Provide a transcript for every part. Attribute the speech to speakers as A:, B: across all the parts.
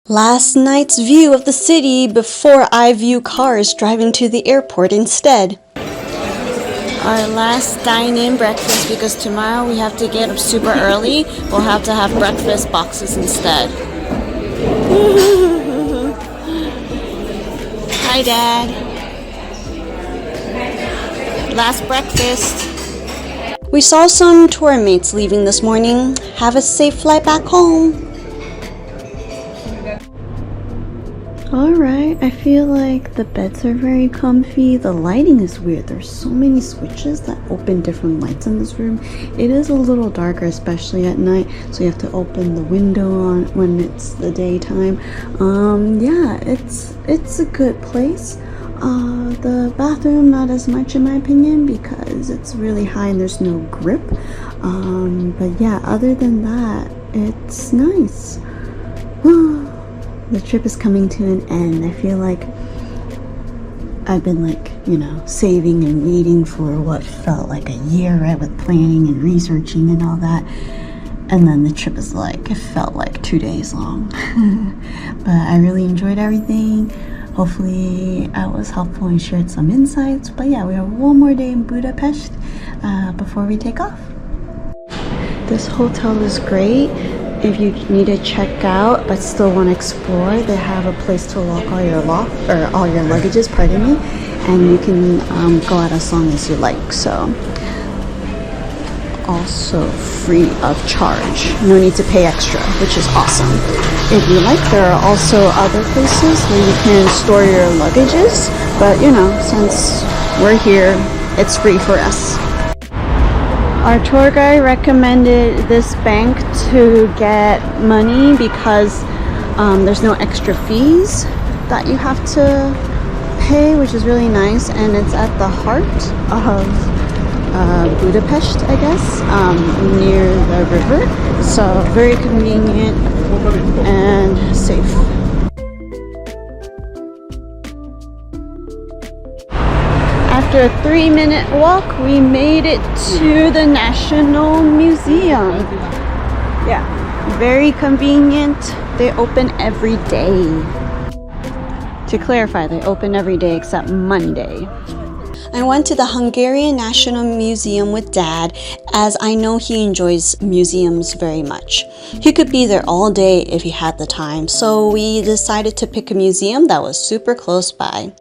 A: Last night's view of the city before I view cars driving to the airport instead. Our last dine-in breakfast because tomorrow we have to get up super early. We'll have to have breakfast boxes instead. Hi, Dad. Last breakfast. We saw some tour mates leaving this morning. Have a safe flight back home. Alright, I feel like the beds are very comfy. The lighting is weird. There's so many switches that open different lights in this room. It is a little darker, especially at night, so you have to open the window on when it's the daytime. Yeah, it's a good place. The bathroom, not as much in my opinion because it's really high and there's no grip. But yeah, other than that, it's nice. The trip is coming to an end. I feel like I've been saving and waiting for what felt like a year, right, with planning and researching and all that. And then the trip is it felt like 2 days long. But I really enjoyed everything. Hopefully I was helpful and shared some insights. But yeah, we have one more day in Budapest before we take off. This hotel is great. If you need to check out but still want to explore, they have a place to lock all your luggages, pardon me, and you can go out as long as you like. So also free of charge, no need to pay extra, which is awesome. If you like, there are also other places where you can store your luggages, but since we're here, it's free for us. Our tour guide recommended this bank to get money because there's no extra fees that you have to pay, which is really nice, and it's at the heart of Budapest, I guess, near the river, so very convenient and safe. After a 3-minute walk, we made it to the National Museum. Yeah, very convenient. They open every day. To clarify, they open every day except Monday. I went to the Hungarian National Museum with Dad, as I know he enjoys museums very much. He could be there all day if he had the time, so we decided to pick a museum that was super close by.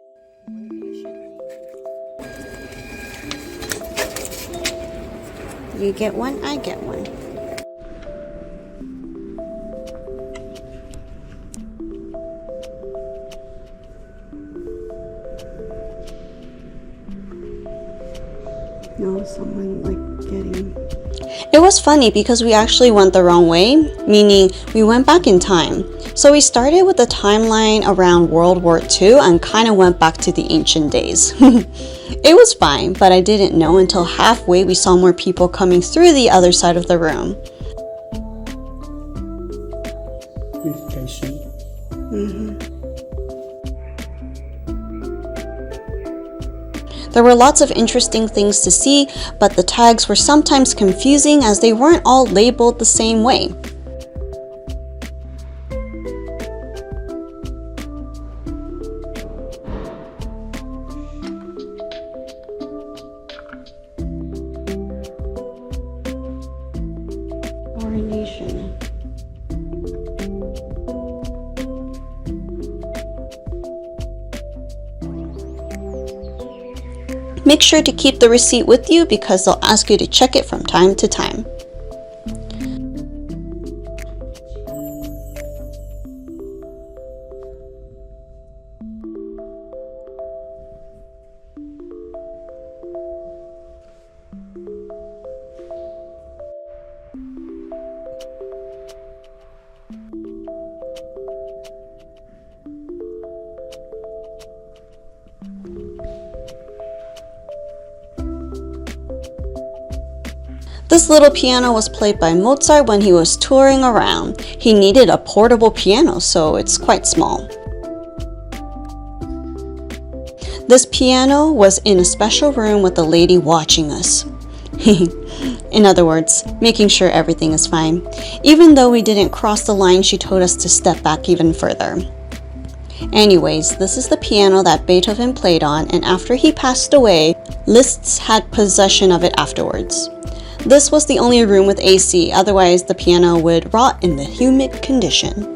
A: You get one, I get one. No, someone getting... It was funny because we actually went the wrong way, meaning we went back in time. So we started with the timeline around World War II and kind of went back to the ancient days. It was fine, but I didn't know until halfway we saw more people coming through the other side of the room. There were lots of interesting things to see, but the tags were sometimes confusing as they weren't all labeled the same way. Coronation. Make sure to keep the receipt with you because they'll ask you to check it from time to time. This little piano was played by Mozart when he was touring around. He needed a portable piano, so it's quite small. This piano was in a special room with a lady watching us. In other words, making sure everything is fine. Even though we didn't cross the line, she told us to step back even further. Anyways, this is the piano that Beethoven played on, and after he passed away, Liszt had possession of it afterwards. This was the only room with AC, otherwise the piano would rot in the humid condition.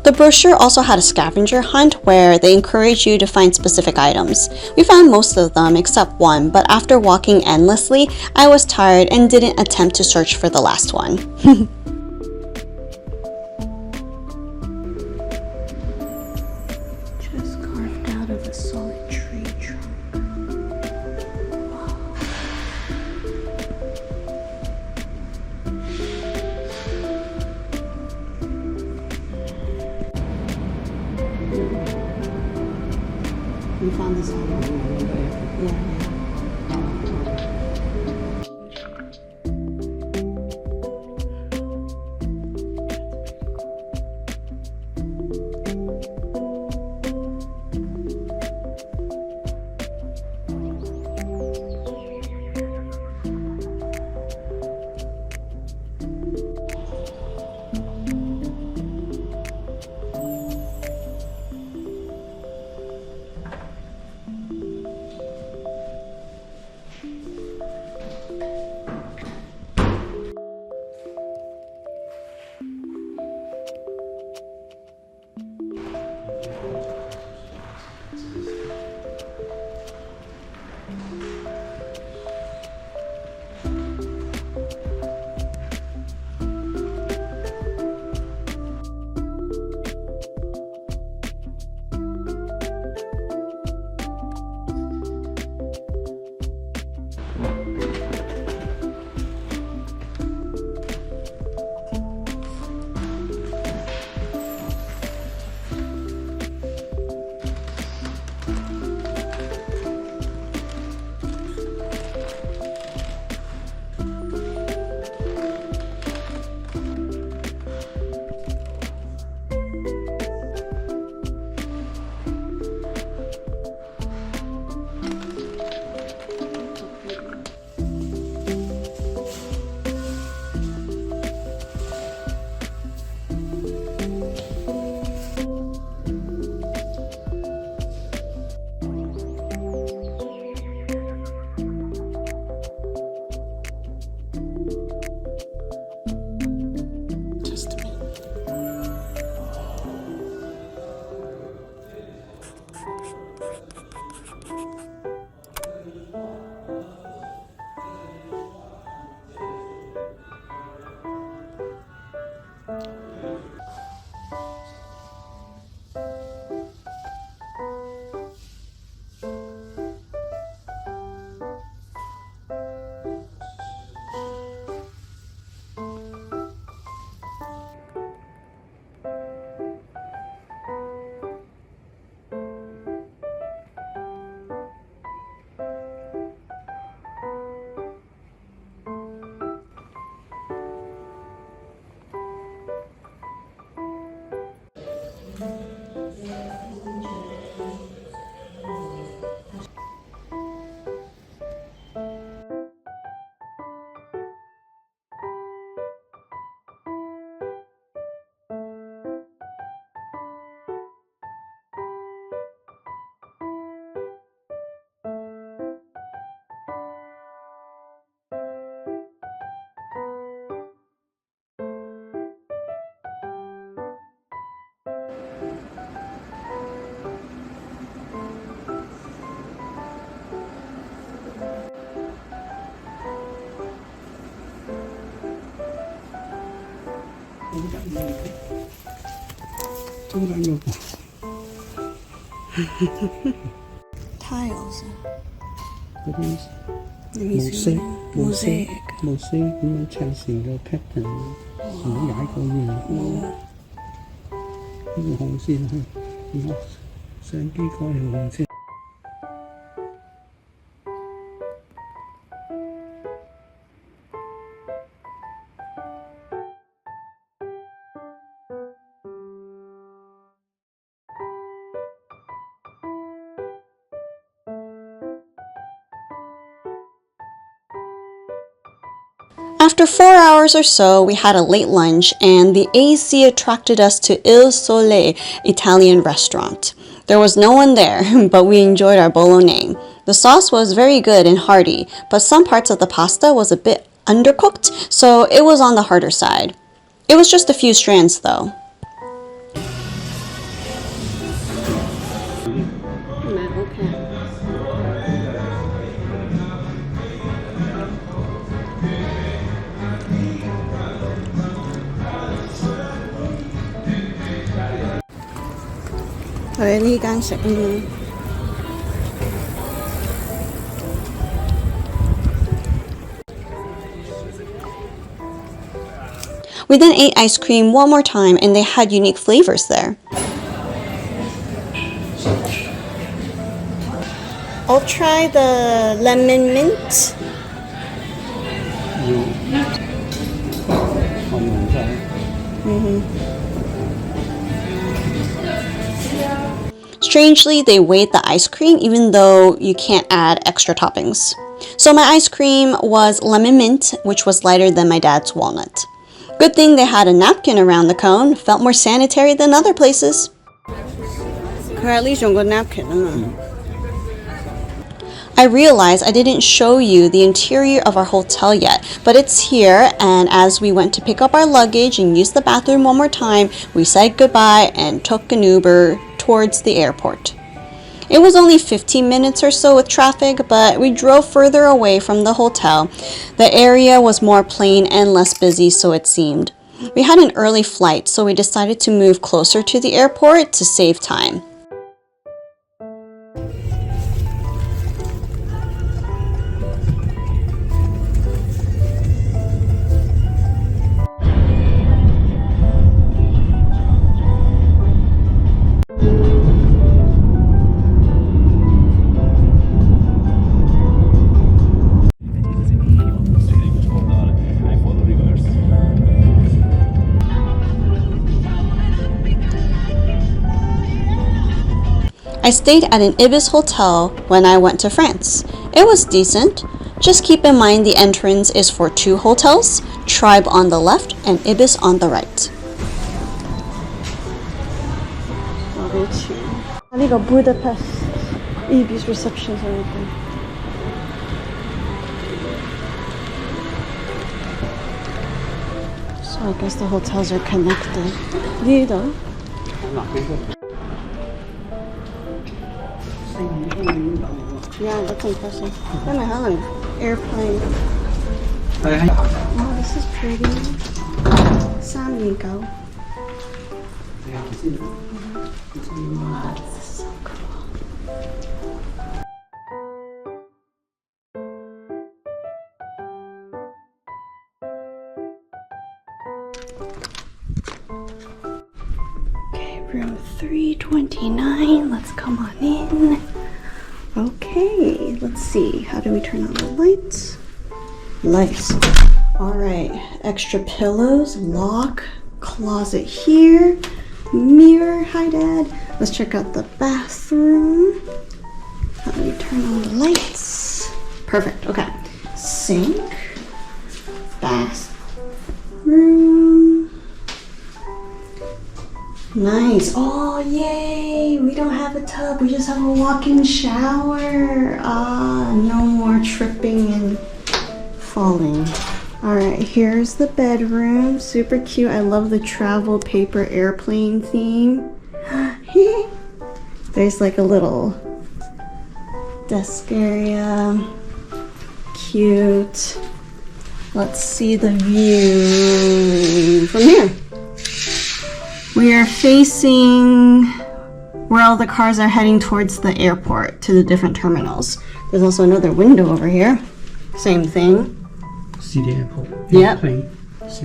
A: The brochure also had a scavenger hunt where they encourage you to find specific items. We found most of them except one, but after walking endlessly, I was tired and didn't attempt to search for the last one. Just carved out of a solid tree trunk. You found this online? Yeah. Tiles.
B: That means
A: Let me see. Mosaic.
B: mosaic 咁樣砌成個 pattern，唔好踩過嘢。呢個紅線係，呢個相機蓋係紅線。
A: After 4 hours or so, we had a late lunch and the AC attracted us to Il Sole Italian restaurant. There was no one there, but we enjoyed our bolognese. The sauce was very good and hearty, but some parts of the pasta was a bit undercooked, so it was on the harder side. It was just a few strands though. We then ate ice cream one more time and they had unique flavors there. I'll try the lemon mint. Strangely, they weighed the ice cream even though you can't add extra toppings. So my ice cream was lemon mint, which was lighter than my dad's walnut. Good thing they had a napkin around the cone. Felt more sanitary than other places. At least you got a napkin. I realized I didn't show you the interior of our hotel yet, but it's here, and as we went to pick up our luggage and use the bathroom one more time, we said goodbye and took an Uber towards the airport. It was only 15 minutes or so with traffic, but we drove further away from the hotel. The area was more plain and less busy, so it seemed. We had an early flight, so we decided to move closer to the airport to save time. I stayed at an Ibis hotel when I went to France. It was decent. Just keep in mind the entrance is for 2 hotels, Tribe on the left and Ibis on the right. I got Budapest Ibis reception. So I guess the hotels are connected. Dito. Yeah, that's impressive. Then I have an airplane. Oh, this is pretty. San Miguel. Oh, this is so cool. Okay, room 329. Let's come on in. Okay, let's see. How do we turn on the lights? Lights. All right, extra pillows, lock, closet here, mirror. Hi, Dad. Let's check out the bathroom. How do we turn on the lights? Perfect. Okay. Sink, bathroom. Nice. Oh, yay. We don't have a tub. We just have a walk-in shower. Ah, no more tripping and falling. All right, here's the bedroom. Super cute. I love the travel paper airplane theme. There's like a little desk area. Cute. Let's see the view from here. We are facing where all the cars are heading towards the airport, to the different terminals. There's also another window over here. Same thing.
B: See the airport.
A: Yep.
B: Plane.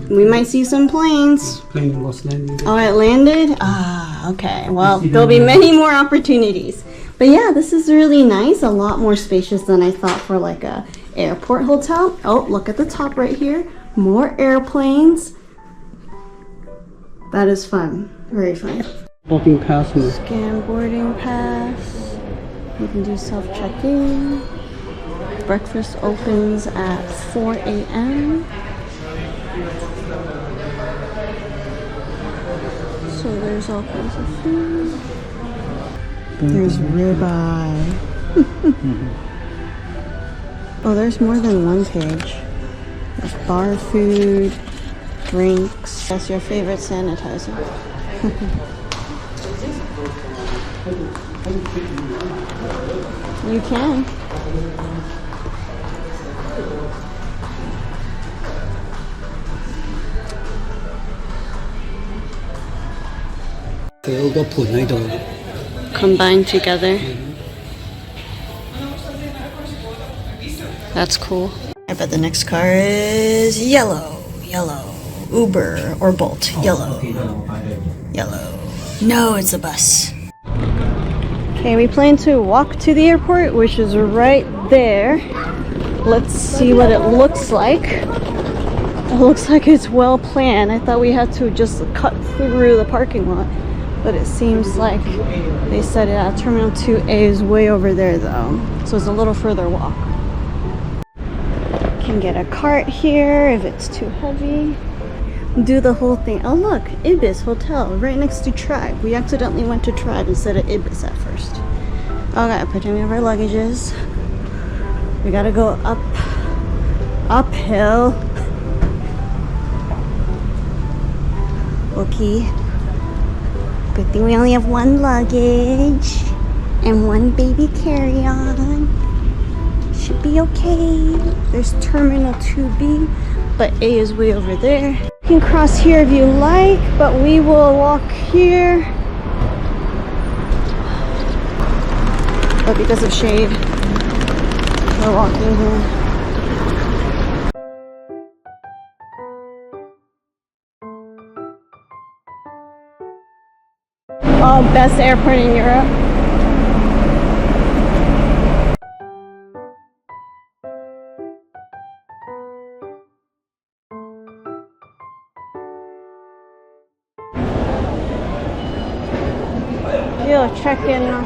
A: We might see some planes.
B: Plane was landing.
A: Oh, it landed? Ah, okay. Well, there'll be many more opportunities. But yeah, this is really nice. A lot more spacious than I thought for like a airport hotel. Oh, look at the top right here. More airplanes. That is fun. Very fun.
B: Boarding pass.
A: Scan boarding pass. You can do self-check-in. Breakfast opens at 4 a.m. So there's all kinds of food. There's ribeye. Oh, there's more than one page. There's bar food, drinks. That's your favorite sanitizer. You can. Combined together. That's cool. I bet the next car is yellow. Yellow. Uber or Bolt. Yellow. Yellow. No, it's a bus. Okay, we plan to walk to the airport, which is right there. Let's see what it looks like. It looks like it's well planned. I thought we had to just cut through the parking lot, but it seems like they said it at Terminal 2A is way over there though, so it's a little further walk. Can get a cart here if it's too heavy. Do the whole thing. Oh look, Ibis Hotel right next to Tribe. We accidentally went to Tribe instead of Ibis at first. Okay, pretend we have our luggages. We gotta go uphill. Okay. Good thing we only have one luggage and one baby carry-on. Should be okay. There's Terminal 2B, but A is way over there. You can cross here if you like, but we will walk here. But because of shade, we're walking here. Oh, best airport in Europe. You'll check in now.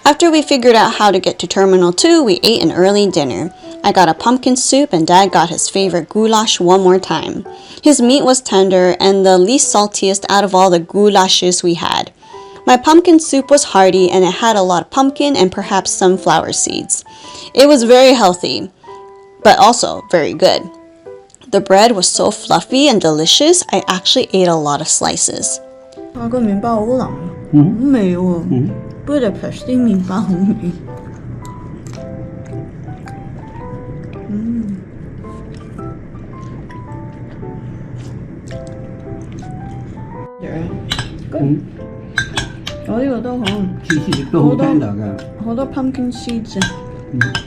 A: After we figured out how to get to Terminal 2, we ate an early dinner. I got a pumpkin soup and Dad got his favorite goulash one more time. His meat was tender and the least saltiest out of all the goulashes we had. My pumpkin soup was hearty and it had a lot of pumpkin and perhaps sunflower seeds. It was very healthy, but also very good. The bread was so fluffy and delicious, I actually ate a lot of slices. 那个面包好腍，好味喎。Budapest 啲麵包好味。我呢個都好，好多 pumpkin seeds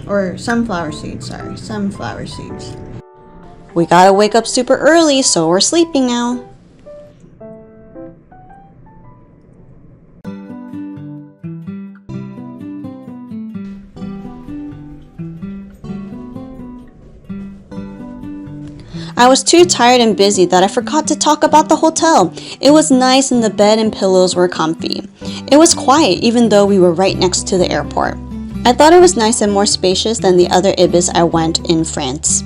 A: or sunflower seeds. Sorry, sunflower seeds. We gotta wake up super early, so we're sleeping now. I was too tired and busy that I forgot to talk about the hotel. It was nice and the bed and pillows were comfy. It was quiet even though we were right next to the airport. I thought it was nice and more spacious than the other Ibis I went in France.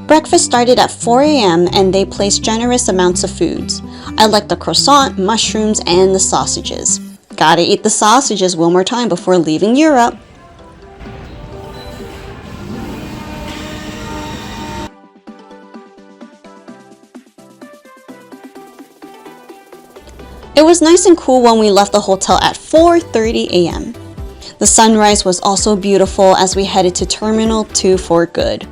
A: Breakfast started at 4 a.m. and they placed generous amounts of foods. I liked the croissant, mushrooms, and the sausages. Gotta eat the sausages one more time before leaving Europe. It was nice and cool when we left the hotel at 4:30 a.m. The sunrise was also beautiful as we headed to Terminal 2 for good.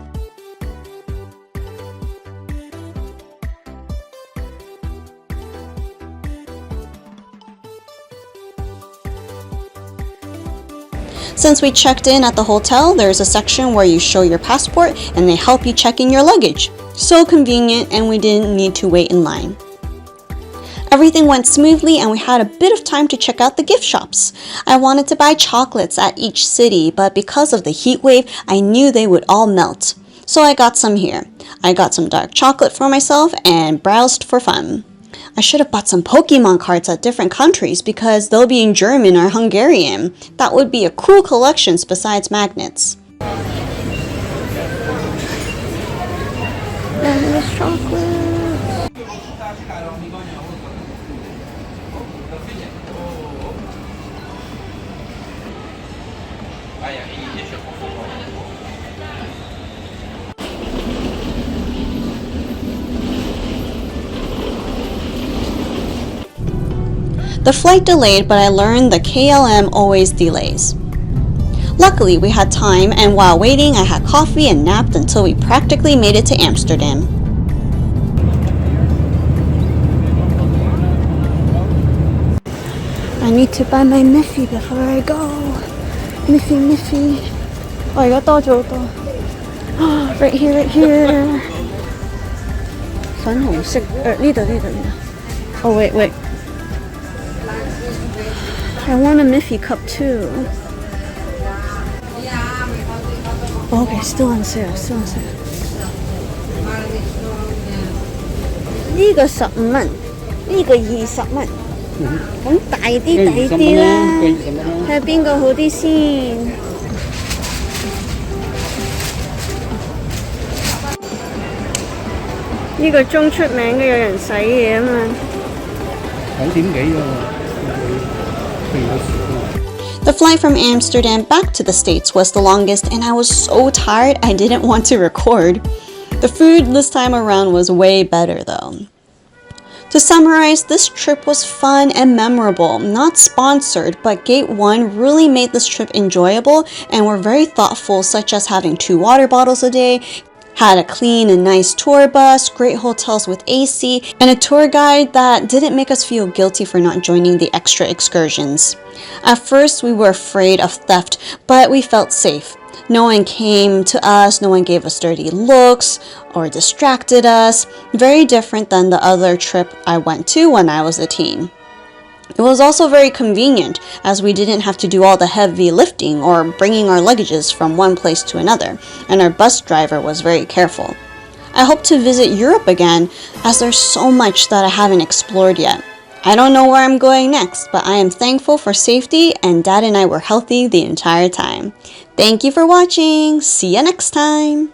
A: Since we checked in at the hotel, there's a section where you show your passport and they help you check in your luggage. So convenient, and we didn't need to wait in line. Everything went smoothly and we had a bit of time to check out the gift shops. I wanted to buy chocolates at each city, but because of the heat wave, I knew they would all melt. So I got some here. I got some dark chocolate for myself and browsed for fun. I should have bought some Pokemon cards at different countries because they'll be in German or Hungarian. That would be a cool collection besides magnets. Endless chocolate. The flight delayed, but I learned the KLM always delays. Luckily, we had time, and while waiting, I had coffee and napped until we practically made it to Amsterdam. I need to buy my Miffy before I go. Miffy. Oh, I got the right here. 粉紅色，呢度。Oh, wait. I want a Miffy cup too. Okay, still on sale. 呢個15蚊，呢個20蚊。咁大啲抵啲啦，睇下邊個好啲先。呢個中出名嘅有人洗嘢啊嘛。9點幾喎。The flight from Amsterdam back to the States was the longest, and I was so tired I didn't want to record. The food this time around was way better though. To summarize, this trip was fun and memorable. Not sponsored, but Gate 1 really made this trip enjoyable and were very thoughtful, such as having 2 water bottles a day, had a clean and nice tour bus, great hotels with AC, and a tour guide that didn't make us feel guilty for not joining the extra excursions. At first, we were afraid of theft, but we felt safe. No one came to us, no one gave us dirty looks or distracted us. Very different than the other trip I went to when I was a teen. It was also very convenient as we didn't have to do all the heavy lifting or bringing our luggages from one place to another, and our bus driver was very careful. I hope to visit Europe again as there's so much that I haven't explored yet. I don't know where I'm going next, but I am thankful for safety and Dad and I were healthy the entire time. Thank you for watching. See you next time.